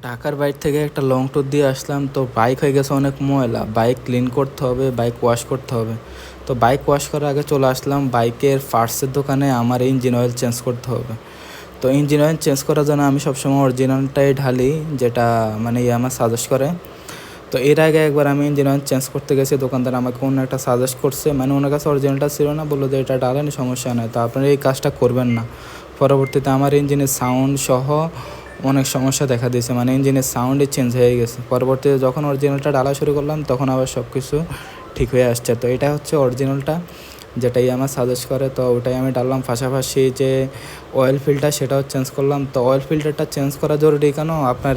ঢাকার বাইরে থেকে একটা লং ট্যুর দিয়ে আসলাম, তো বাইক হয়ে গেছে অনেক ময়লা। বাইক ক্লিন করতে হবে, বাইক ওয়াশ করতে হবে। তো বাইক ওয়াশ করার আগে চলে আসলাম বাইকের পার্টসের দোকানে। আমার ইঞ্জিন অয়েল চেঞ্জ করতে হবে। তো ইঞ্জিন অয়েল চেঞ্জ করার জন্য আমি সবসময় অরিজিনালটাই ঢালি, যেটা মানে আমার সাজেস্ট করে। তো এর আগে একবার আমি ইঞ্জিন অয়েল চেঞ্জ করতে গেছি, দোকানদার আমাকে অন্য একটা সাজেস্ট করছে, মানে ওনার কাছে অরিজিনালটা ছিল না, বললো যে এটা ডালেন সমস্যা নয়। তো আপনারা এই কাজটা করবেন না। পরবর্তীতে আমার ইঞ্জিনের সাউন্ড সহ অনেক সমস্যা দেখা দিয়েছে, মানে ইঞ্জিনের সাউন্ডই চেঞ্জ হয়ে গেছে। পরবর্তীতে যখন অরিজিনালটা ডালা শুরু করলাম তখন আবার সব কিছু ঠিক হয়ে আসছে। তো এটা হচ্ছে অরিজিনালটা, যেটাই আমার সাজেস্ট করে, তো ওটাই আমি ডাললাম। পাশাপাশি যে অয়েল ফিল্টার সেটাও চেঞ্জ করলাম। তো অয়েল ফিল্টারটা চেঞ্জ করা জরুরি কেন, আপনার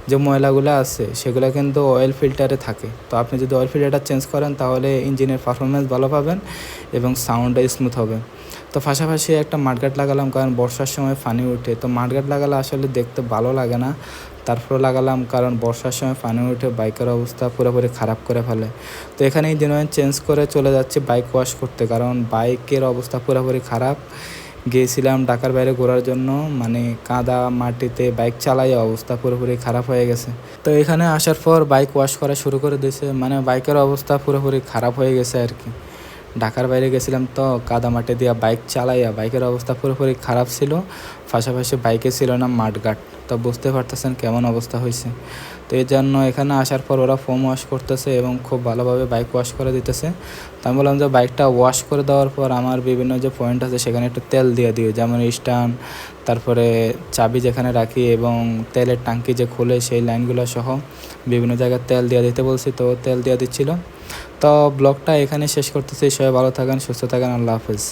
যে ময়লাগুলো আছে সেগুলো কিন্তু অয়েল ফিল্টারে থাকে। তো আপনি যদি অয়েল ফিল্টারটা চেঞ্জ করেন তাহলে ইঞ্জিনের পারফরমেন্স ভালো পাবেন এবং সাউন্ডটা স্মুথ হবে। তো পাশাপাশি একটা মাডগার্ড লাগালাম, কারণ বর্ষার সময় পানি উঠে। তো মাডগার্ড লাগালে আসলে দেখতে ভালো লাগে না, তারপরে লাগালাম, কারণ বর্ষার সময় পানি উঠে বাইকের অবস্থা পুরোপুরি খারাপ করে ফেলে। তো এখানে ইঞ্জিন অয়েল চেঞ্জ করে চলে যাচ্ছি বাইক ওয়াশ করতে, কারণ বাইকের অবস্থা পুরোপুরি খারাপ। গিয়েছিলাম ঢাকার বাইরে ঘোরার জন্য, মানে কাদা মাটিতে বাইক চালাই অবস্থা পুরোপুরি খারাপ হয়ে গেছে। তো এখানে আসার পর বাইক ওয়াশ করা শুরু করে দিয়েছে, মানে বাইকের অবস্থা পুরোপুরি খারাপ হয়ে গেছে আর কি। ঢাকার বাইরে গেছিলাম, তো কাদা মাটি দিয়া বাইক চালাইয়া বাইকের অবস্থা পুরোপুরি খারাপ ছিল। পাশাপাশি বাইকে ছিল না মাডগার্ড। তো বুঝতে পারতেছেন কেমন অবস্থা হয়েছে। তো এই জন্য এখানে আসার পর ওরা ফোম ওয়াশ করতেছে এবং খুব ভালোভাবে বাইক ওয়াশ করে দিতেছে। তো আমি বললাম যে বাইকটা ওয়াশ করে দেওয়ার পর আমার বিভিন্ন যে পয়েন্ট আছে সেখানে একটু তেল দিয়ে দিও, যেমন স্টার্ন, তারপরে চাবি যেখানে রাখি এবং তেলের ট্যাঙ্কি যে খুলে সেই লাইনগুলো সহ বিভিন্ন জায়গায় তেল দিয়ে দিতে বলছি। তো তেল দিয়ে দিচ্ছিল। তো ব্লগটা এখানে শেষ করতেছি। সবাই ভালো থাকেন, সুস্থ থাকেন, আল্লাহ হাফেজ।